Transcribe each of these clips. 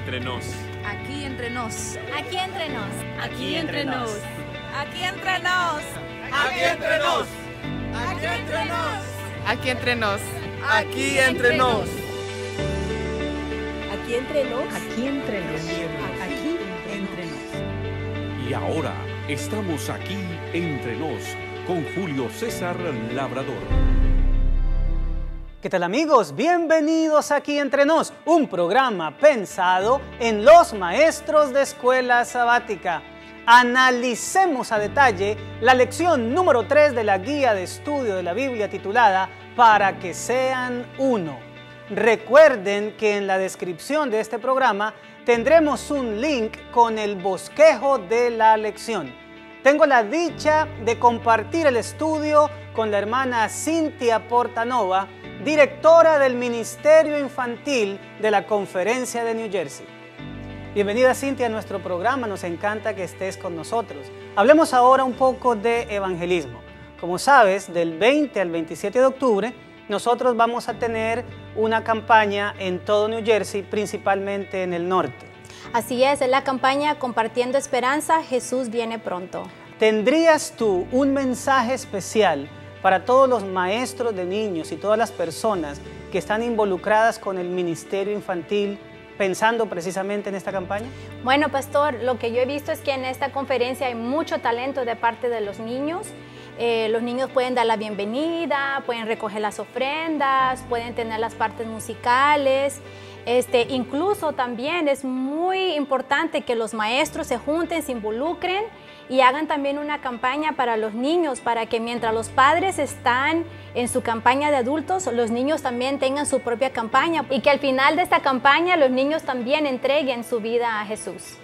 entre nos. Aquí entre nos. Aquí entre nos. Aquí entre nos. Aquí entre nos. Aquí entre nos. Aquí entre nos. Aquí entre nos. Aquí entre nos. Aquí entre nos. Aquí entre nos. Aquí entre nos. Y ahora estamos aquí entre nos con Julio César Labrador. ¿Qué tal, amigos? Bienvenidos aquí entre nos, un programa pensado en los maestros de escuela sabática. Analicemos a detalle la lección número 3 de la guía de estudio de la Biblia titulada Para que sean uno. Recuerden que en la descripción de este programa tendremos un link con el bosquejo de la lección. Tengo la dicha de compartir el estudio con la hermana Cintia Portanova, directora del Ministerio Infantil de la Conferencia de New Jersey. Bienvenida, Cintia, a nuestro programa. Nos encanta que estés con nosotros. Hablemos ahora un poco de evangelismo. Como sabes, del 20 al 27 de octubre, nosotros vamos a tener una campaña en todo New Jersey, principalmente en el norte. Así es la campaña Compartiendo Esperanza, Jesús viene pronto. ¿Tendrías tú un mensaje especial para todos los maestros de niños y todas las personas que están involucradas con el ministerio infantil, pensando precisamente en esta campaña? Bueno, pastor, lo que yo he visto es que en esta conferencia hay mucho talento de parte de los niños. Los niños pueden dar la bienvenida, pueden recoger las ofrendas, pueden tener las partes musicales. Incluso también es muy importante que los maestros se junten, se involucren y hagan también una campaña para los niños, para que mientras los padres están en su campaña de adultos, los niños también tengan su propia campaña y que al final de esta campaña los niños también entreguen su vida a Jesús.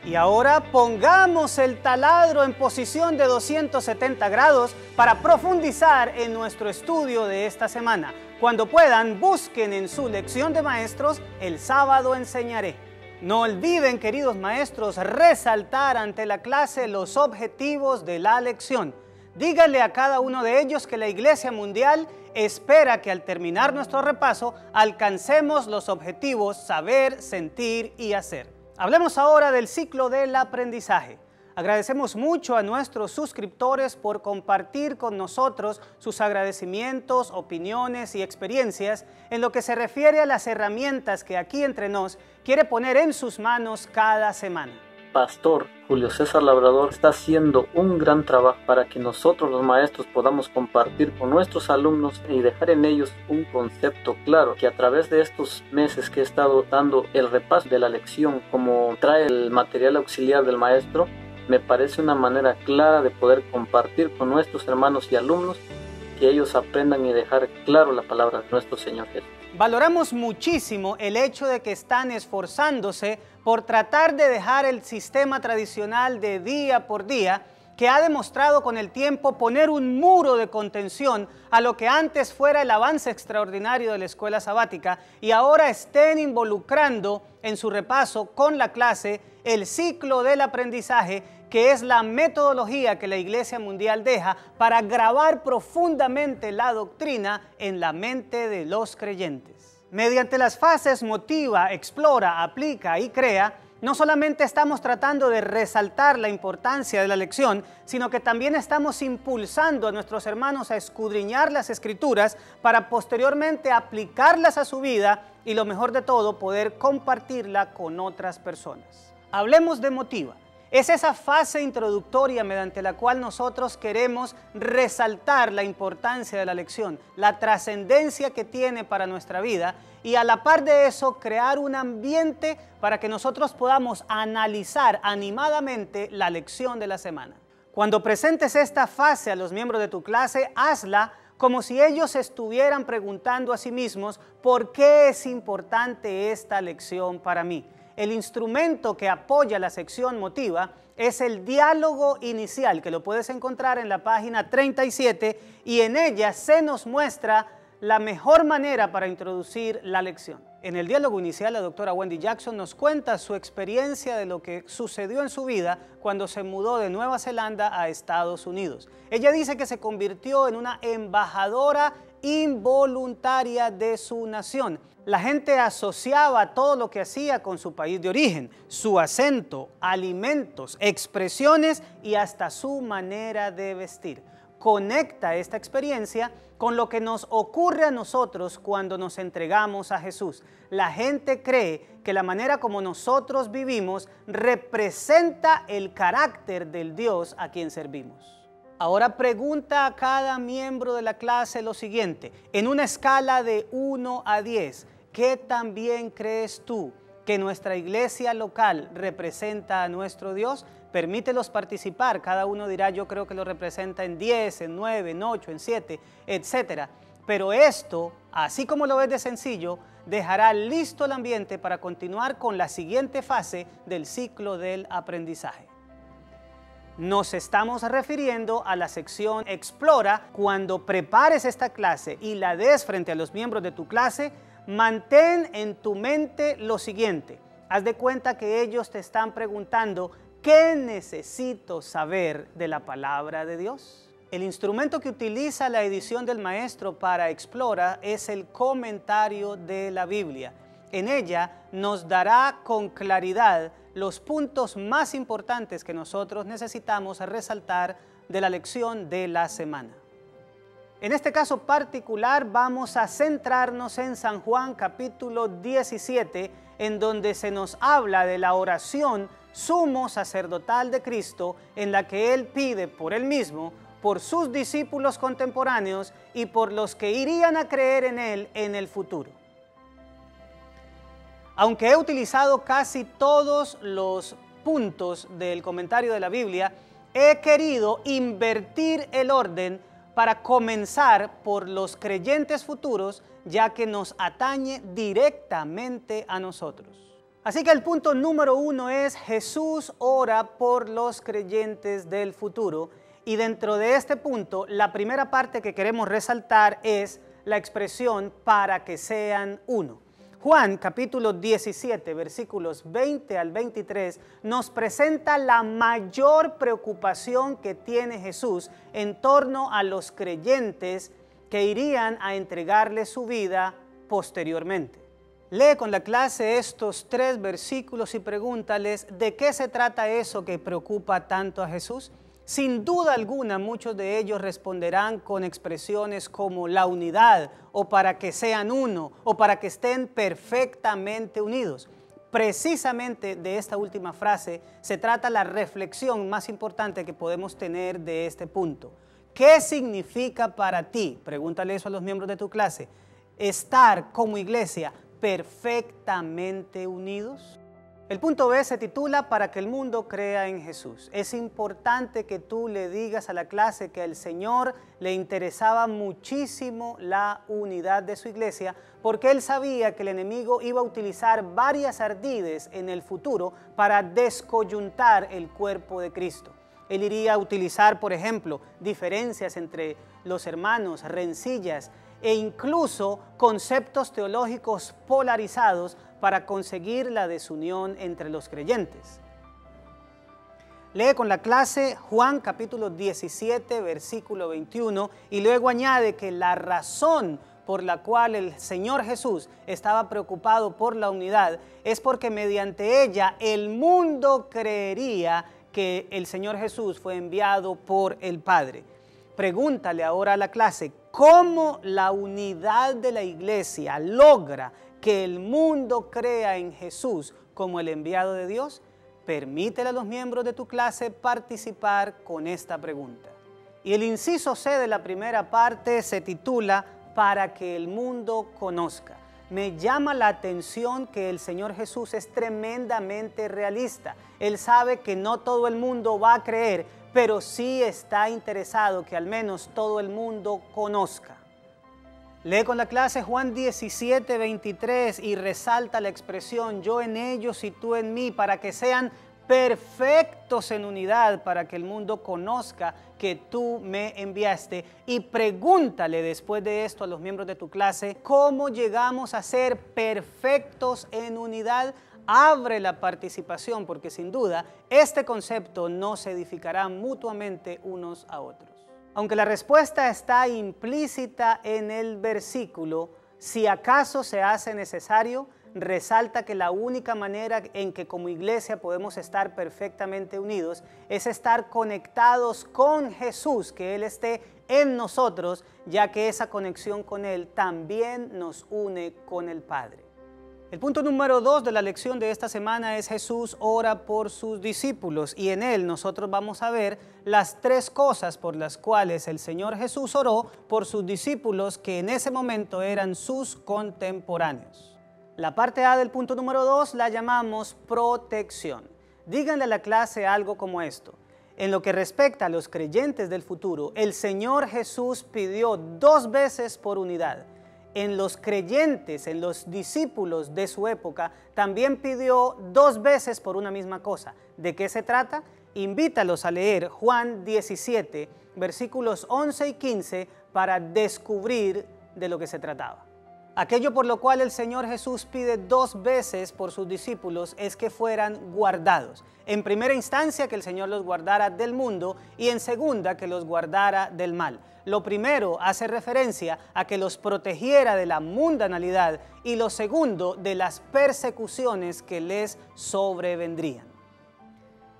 Y ahora pongamos el taladro en posición de 270 grados para profundizar en nuestro estudio de esta semana. Cuando puedan, busquen en su lección de maestros El sábado enseñaré. No olviden, queridos maestros, resaltar ante la clase los objetivos de la lección. Díganle a cada uno de ellos que la Iglesia Mundial espera que al terminar nuestro repaso alcancemos los objetivos saber, sentir y hacer. Hablemos ahora del ciclo del aprendizaje. Agradecemos mucho a nuestros suscriptores por compartir con nosotros sus agradecimientos, opiniones y experiencias en lo que se refiere a las herramientas que aquí entre nos quiere poner en sus manos cada semana. Pastor Julio César Labrador está haciendo un gran trabajo para que nosotros los maestros podamos compartir con nuestros alumnos y dejar en ellos un concepto claro, que a través de estos meses que he estado dando el repaso de la lección, como trae el material auxiliar del maestro, me parece una manera clara de poder compartir con nuestros hermanos y alumnos que ellos aprendan y dejar claro la palabra de nuestro Señor Jesús. Valoramos muchísimo el hecho de que están esforzándose por tratar de dejar el sistema tradicional de día por día, que ha demostrado con el tiempo poner un muro de contención a lo que antes fuera el avance extraordinario de la escuela sabática, y ahora estén involucrando en su repaso con la clase el ciclo del aprendizaje, que es la metodología que la Iglesia Mundial deja para grabar profundamente la doctrina en la mente de los creyentes. Mediante las fases motiva, explora, aplica y crea, no solamente estamos tratando de resaltar la importancia de la lección, sino que también estamos impulsando a nuestros hermanos a escudriñar las Escrituras para posteriormente aplicarlas a su vida y, lo mejor de todo, poder compartirla con otras personas. Hablemos de motiva. Es esa fase introductoria mediante la cual nosotros queremos resaltar la importancia de la lección, la trascendencia que tiene para nuestra vida y, a la par de eso, crear un ambiente para que nosotros podamos analizar animadamente la lección de la semana. Cuando presentes esta fase a los miembros de tu clase, hazla como si ellos estuvieran preguntando a sí mismos: ¿por qué es importante esta lección para mí? El instrumento que apoya la sección motiva es el diálogo inicial, que lo puedes encontrar en la página 37, y en ella se nos muestra la mejor manera para introducir la lección. En el diálogo inicial, la doctora Wendy Jackson nos cuenta su experiencia de lo que sucedió en su vida cuando se mudó de Nueva Zelanda a Estados Unidos. Ella dice que se convirtió en una embajadora involuntaria de su nación. La gente asociaba todo lo que hacía con su país de origen, su acento, alimentos, expresiones y hasta su manera de vestir. Conecta esta experiencia con lo que nos ocurre a nosotros cuando nos entregamos a Jesús. La gente cree que la manera como nosotros vivimos representa el carácter del Dios a quien servimos. Ahora pregunta a cada miembro de la clase lo siguiente: en una escala de 1 a 10, ¿qué tan bien crees tú que nuestra iglesia local representa a nuestro Dios? Permítelos participar, cada uno dirá yo creo que lo representa en 10, en 9, en 8, en 7, etc. Pero esto, así como lo ves de sencillo, dejará listo el ambiente para continuar con la siguiente fase del ciclo del aprendizaje. Nos estamos refiriendo a la sección Explora. Cuando prepares esta clase y la des frente a los miembros de tu clase, mantén en tu mente lo siguiente. Haz de cuenta que ellos te están preguntando: ¿qué necesito saber de la palabra de Dios? El instrumento que utiliza la edición del maestro para Explora es el comentario de la Biblia. En ella nos dará con claridad los puntos más importantes que nosotros necesitamos resaltar de la lección de la semana. En este caso particular vamos a centrarnos en San Juan capítulo 17, en donde se nos habla de la oración sumo sacerdotal de Cristo, en la que Él pide por Él mismo, por sus discípulos contemporáneos y por los que irían a creer en Él en el futuro. Aunque he utilizado casi todos los puntos del comentario de la Biblia, he querido invertir el orden para comenzar por los creyentes futuros, ya que nos atañe directamente a nosotros. Así que el punto número 1 es: Jesús ora por los creyentes del futuro. Y dentro de este punto, la primera parte que queremos resaltar es la expresión para que sean uno. Juan capítulo 17, versículos 20 al 23, nos presenta la mayor preocupación que tiene Jesús en torno a los creyentes que irían a entregarle su vida posteriormente. Lee con la clase estos 3 versículos y pregúntales de qué se trata eso que preocupa tanto a Jesús. Sin duda alguna, muchos de ellos responderán con expresiones como la unidad, o para que sean uno, o para que estén perfectamente unidos. Precisamente de esta última frase se trata la reflexión más importante que podemos tener de este punto. ¿Qué significa para ti? Pregúntale eso a los miembros de tu clase. Estar como iglesia perfectamente unidos. El punto B se titula Para que el mundo crea en Jesús. Es importante que tú le digas a la clase que al Señor le interesaba muchísimo la unidad de su iglesia, porque Él sabía que el enemigo iba a utilizar varias ardides en el futuro para descoyuntar el cuerpo de Cristo. Él iría a utilizar, por ejemplo, diferencias entre los hermanos, rencillas e incluso conceptos teológicos polarizados para conseguir la desunión entre los creyentes. Lee con la clase Juan capítulo 17, versículo 21, y luego añade que la razón por la cual el Señor Jesús estaba preocupado por la unidad es porque mediante ella el mundo creería que el Señor Jesús fue enviado por el Padre. Pregúntale ahora a la clase, ¿cómo la unidad de la iglesia logra que el mundo crea en Jesús como el enviado de Dios? Permítele a los miembros de tu clase participar con esta pregunta. Y el inciso C de la primera parte se titula Para que el mundo conozca. Me llama la atención que el Señor Jesús es tremendamente realista. Él sabe que no todo el mundo va a creer, pero sí está interesado que al menos todo el mundo conozca. Lee con la clase Juan 17, 23 y resalta la expresión yo en ellos y tú en mí, para que sean perfectos en unidad, para que el mundo conozca que tú me enviaste. Y pregúntale después de esto a los miembros de tu clase, ¿cómo llegamos a ser perfectos en unidad? Abre la participación, porque sin duda este concepto nos edificará mutuamente unos a otros. Aunque la respuesta está implícita en el versículo, si acaso se hace necesario, resalta que la única manera en que como iglesia podemos estar perfectamente unidos es estar conectados con Jesús, que Él esté en nosotros, ya que esa conexión con Él también nos une con el Padre. El punto número 2 de la lección de esta semana es Jesús ora por sus discípulos, y en él nosotros vamos a ver las 3 cosas por las cuales el Señor Jesús oró por sus discípulos que en ese momento eran sus contemporáneos. La parte A del punto número 2 la llamamos protección. Díganle a la clase algo como esto: en lo que respecta a los creyentes del futuro, el Señor Jesús pidió 2 veces por unidad. En los creyentes, en los discípulos de su época, también pidió 2 veces por una misma cosa. ¿De qué se trata? Invítalos a leer Juan 17, versículos 11 y 15 para descubrir de lo que se trataba. Aquello por lo cual el Señor Jesús pide 2 veces por sus discípulos es que fueran guardados. En primera instancia, que el Señor los guardara del mundo, y en segunda, que los guardara del mal. Lo primero hace referencia a que los protegiera de la mundanalidad, y lo segundo, de las persecuciones que les sobrevendrían.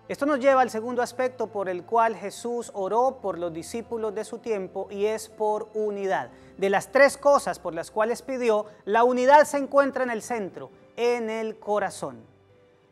Esto nos lleva al segundo aspecto por el cual Jesús oró por los discípulos de su tiempo, y es por unidad. De las 3 cosas por las cuales pidió, la unidad se encuentra en el centro, en el corazón.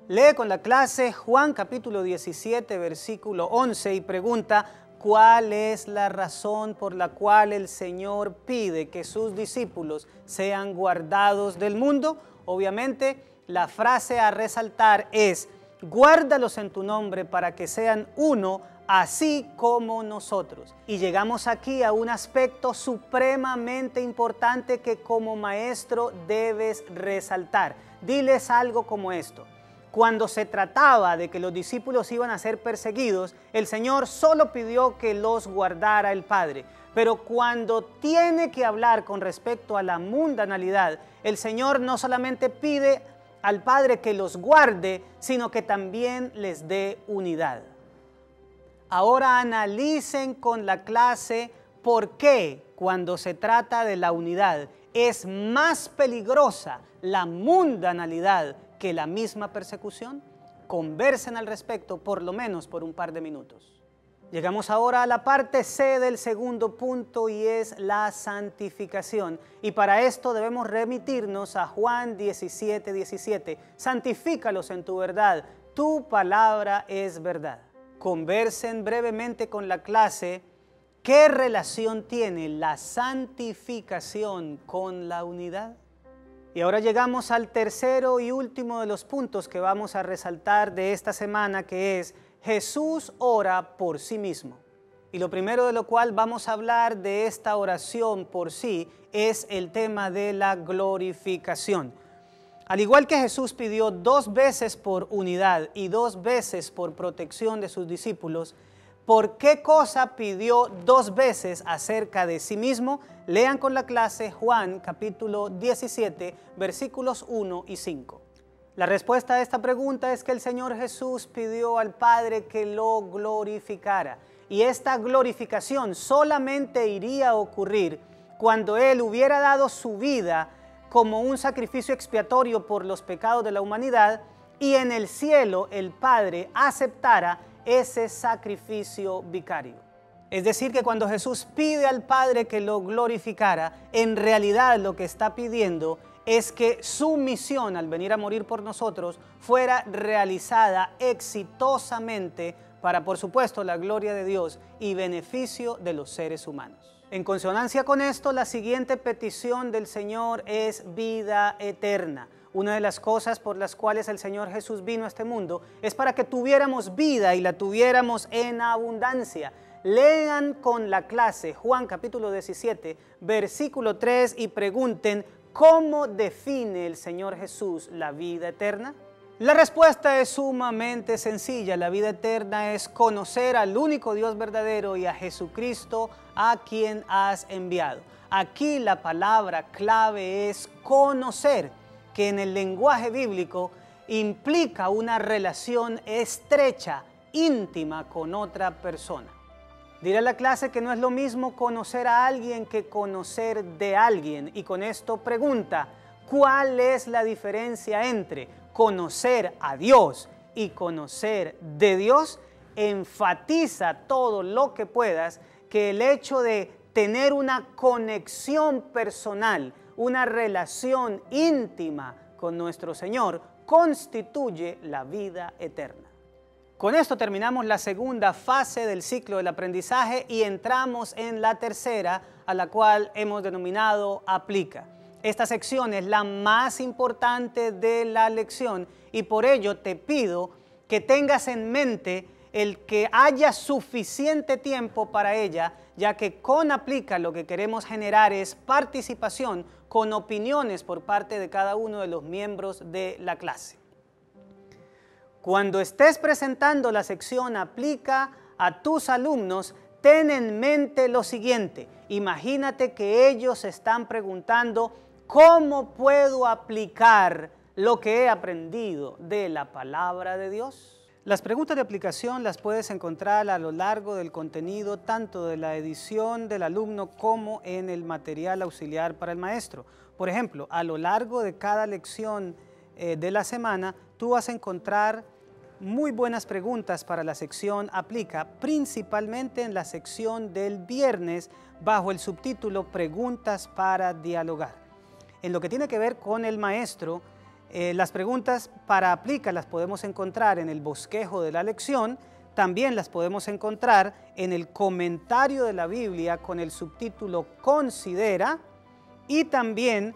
Lee con la clase Juan capítulo 17, versículo 11 y pregunta: ¿cuál es la razón por la cual el Señor pide que sus discípulos sean guardados del mundo? Obviamente, la frase a resaltar es: guárdalos en tu nombre para que sean uno, así como nosotros. Y llegamos aquí a un aspecto supremamente importante que como maestro debes resaltar. Diles algo como esto: cuando se trataba de que los discípulos iban a ser perseguidos, el Señor solo pidió que los guardara el Padre. Pero cuando tiene que hablar con respecto a la mundanalidad, el Señor no solamente pide al Padre que los guarde, sino que también les dé unidad. Ahora analicen con la clase por qué, cuando se trata de la unidad, es más peligrosa la mundanalidad que la misma persecución. Conversen al respecto por lo menos por un par de minutos. Llegamos ahora a la parte C del segundo punto, y es la santificación. Y para esto debemos remitirnos a Juan 17, 17. Santifícalos en tu verdad, tu palabra es verdad. Conversen brevemente con la clase qué relación tiene la santificación con la unidad. Y ahora llegamos al tercero y último de los puntos que vamos a resaltar de esta semana, que es Jesús ora por sí mismo. Y lo primero de lo cual vamos a hablar de esta oración por sí es el tema de la glorificación. Al igual que Jesús pidió 2 veces por unidad y 2 veces por protección de sus discípulos, ¿por qué cosa pidió 2 veces acerca de sí mismo? Lean con la clase Juan capítulo 17, versículos 1 y 5. La respuesta a esta pregunta es que el Señor Jesús pidió al Padre que lo glorificara. Y esta glorificación solamente iría a ocurrir cuando Él hubiera dado su vida como un sacrificio expiatorio por los pecados de la humanidad, y en el cielo el Padre aceptara ese sacrificio vicario. Es decir, que cuando Jesús pide al Padre que lo glorificara, en realidad lo que está pidiendo es que su misión al venir a morir por nosotros fuera realizada exitosamente para, por supuesto, la gloria de Dios y beneficio de los seres humanos. En consonancia con esto, la siguiente petición del Señor es vida eterna. Una de las cosas por las cuales el Señor Jesús vino a este mundo es para que tuviéramos vida y la tuviéramos en abundancia. Lean con la clase Juan capítulo 17, versículo 3 y pregunten: ¿cómo define el Señor Jesús la vida eterna? La respuesta es sumamente sencilla. La vida eterna es conocer al único Dios verdadero y a Jesucristo a quien has enviado. Aquí la palabra clave es conocer, que en el lenguaje bíblico implica una relación estrecha, íntima con otra persona. Diré a la clase que no es lo mismo conocer a alguien que conocer de alguien. Y con esto pregunta, ¿cuál es la diferencia entre conocer a Dios y conocer de Dios? Enfatiza todo lo que puedas que el hecho de tener una conexión personal, una relación íntima con nuestro Señor, constituye la vida eterna. Con esto terminamos la segunda fase del ciclo del aprendizaje y entramos en la tercera, a la cual hemos denominado Aplica. Esta sección es la más importante de la lección y por ello te pido que tengas en mente el que haya suficiente tiempo para ella, ya que con Aplica lo que queremos generar es participación con opiniones por parte de cada uno de los miembros de la clase. Cuando estés presentando la sección Aplica a tus alumnos, ten en mente lo siguiente. Imagínate que ellos están preguntando, ¿cómo puedo aplicar lo que he aprendido de la palabra de Dios? Las preguntas de aplicación las puedes encontrar a lo largo del contenido, tanto de la edición del alumno como en el material auxiliar para el maestro. Por ejemplo, a lo largo de cada lección de la semana, tú vas a encontrar muy buenas preguntas para la sección Aplica, principalmente en la sección del viernes, bajo el subtítulo Preguntas para dialogar. En lo que tiene que ver con el maestro, las preguntas para Aplica las podemos encontrar en el bosquejo de la lección, también las podemos encontrar en el comentario de la Biblia con el subtítulo Considera y también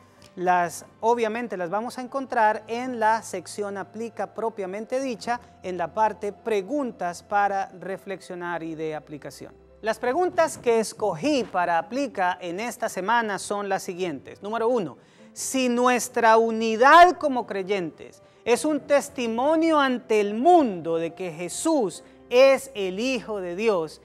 obviamente las vamos a encontrar en la sección Aplica propiamente dicha, en la parte Preguntas para reflexionar y de aplicación. Las preguntas que escogí para Aplica en esta semana son las siguientes. Número 1. Si nuestra unidad como creyentes es un testimonio ante el mundo de que Jesús es el Hijo de Dios,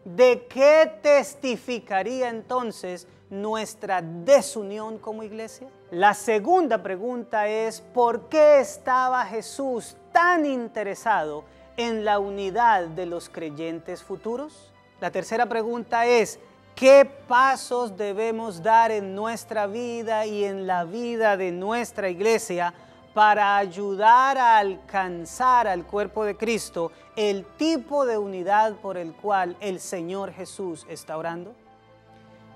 ¿de qué testificaría entonces nuestra desunión como iglesia? La segunda pregunta es, ¿por qué estaba Jesús tan interesado en la unidad de los creyentes futuros? La tercera pregunta es, ¿qué pasos debemos dar en nuestra vida y en la vida de nuestra iglesia para ayudar a alcanzar al cuerpo de Cristo el tipo de unidad por el cual el Señor Jesús está orando?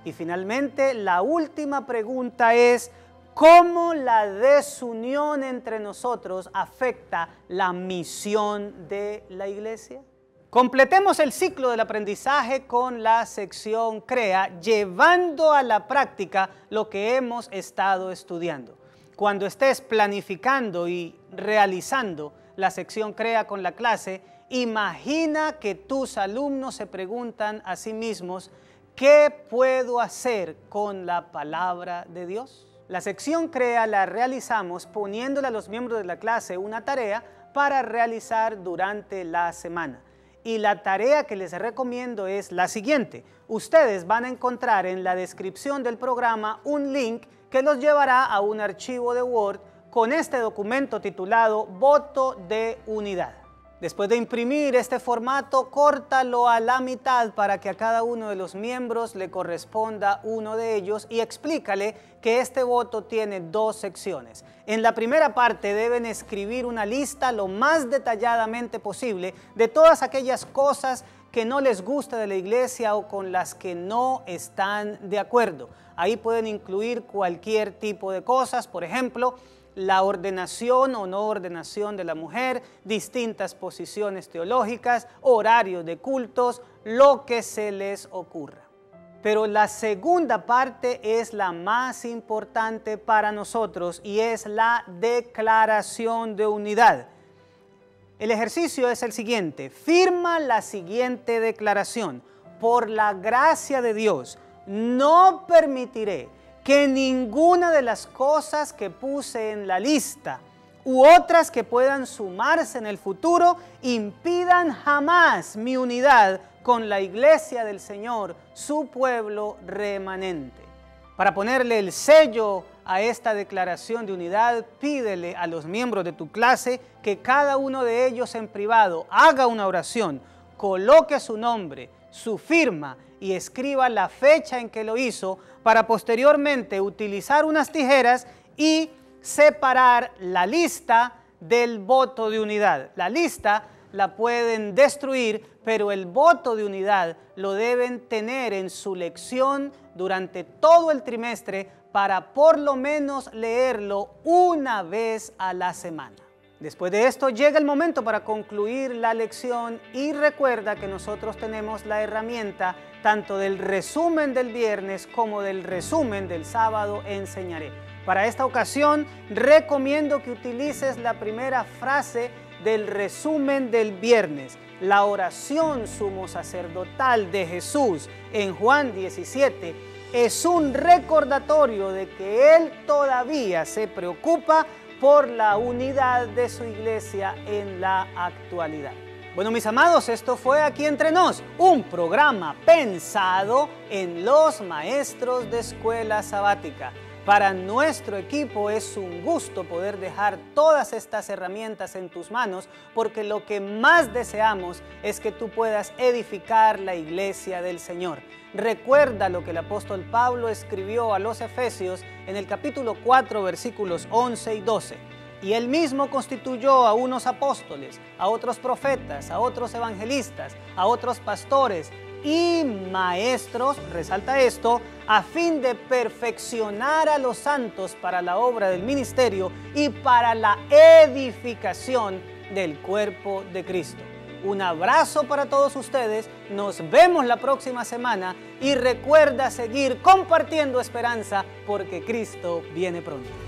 Y finalmente, la última pregunta es, ¿cómo la desunión entre nosotros afecta la misión de la iglesia? Completemos el ciclo del aprendizaje con la sección Crea, llevando a la práctica lo que hemos estado estudiando. Cuando estés planificando y realizando la sección Crea con la clase, imagina que tus alumnos se preguntan a sí mismos, ¿qué puedo hacer con la palabra de Dios? La sección Crea la realizamos poniéndole a los miembros de la clase una tarea para realizar durante la semana. Y la tarea que les recomiendo es la siguiente. Ustedes van a encontrar en la descripción del programa un link que los llevará a un archivo de Word con este documento titulado Voto de Unidad. Después de imprimir este formato, córtalo a la mitad para que a cada uno de los miembros le corresponda uno de ellos y explícale que este voto tiene dos secciones. En la primera parte deben escribir una lista lo más detalladamente posible de todas aquellas cosas que no les gusta de la iglesia o con las que no están de acuerdo. Ahí pueden incluir cualquier tipo de cosas, por ejemplo, la ordenación o no ordenación de la mujer, distintas posiciones teológicas, horarios de cultos, lo que se les ocurra. Pero la segunda parte es la más importante para nosotros y es la declaración de unidad. El ejercicio es el siguiente: firma la siguiente declaración. Por la gracia de Dios, no permitiré que ninguna de las cosas que puse en la lista u otras que puedan sumarse en el futuro impidan jamás mi unidad con la iglesia del Señor, su pueblo remanente. Para ponerle el sello a esta declaración de unidad, pídele a los miembros de tu clase que cada uno de ellos en privado haga una oración, coloque su nombre, su firma y escriba la fecha en que lo hizo para posteriormente utilizar unas tijeras y separar la lista del voto de unidad. La lista la pueden destruir, pero el voto de unidad lo deben tener en su lección durante todo el trimestre para por lo menos leerlo una vez a la semana. Después de esto llega el momento para concluir la lección y recuerda que nosotros tenemos la herramienta tanto del resumen del viernes como del resumen del sábado enseñaré. Para esta ocasión recomiendo que utilices la primera frase del resumen del viernes, la oración sumo sacerdotal de Jesús en Juan 17 es un recordatorio de que Él todavía se preocupa por la unidad de su iglesia en la actualidad. Bueno, mis amados, esto fue Aquí Entre Nos, un programa pensado en los maestros de escuela sabática. Para nuestro equipo es un gusto poder dejar todas estas herramientas en tus manos porque lo que más deseamos es que tú puedas edificar la iglesia del Señor. Recuerda lo que el apóstol Pablo escribió a los Efesios en el capítulo 4, versículos 11 y 12. Y él mismo constituyó a unos apóstoles, a otros profetas, a otros evangelistas, a otros pastores y maestros, resalta esto, a fin de perfeccionar a los santos para la obra del ministerio y para la edificación del cuerpo de Cristo. Un abrazo para todos ustedes, nos vemos la próxima semana y recuerda seguir compartiendo esperanza porque Cristo viene pronto.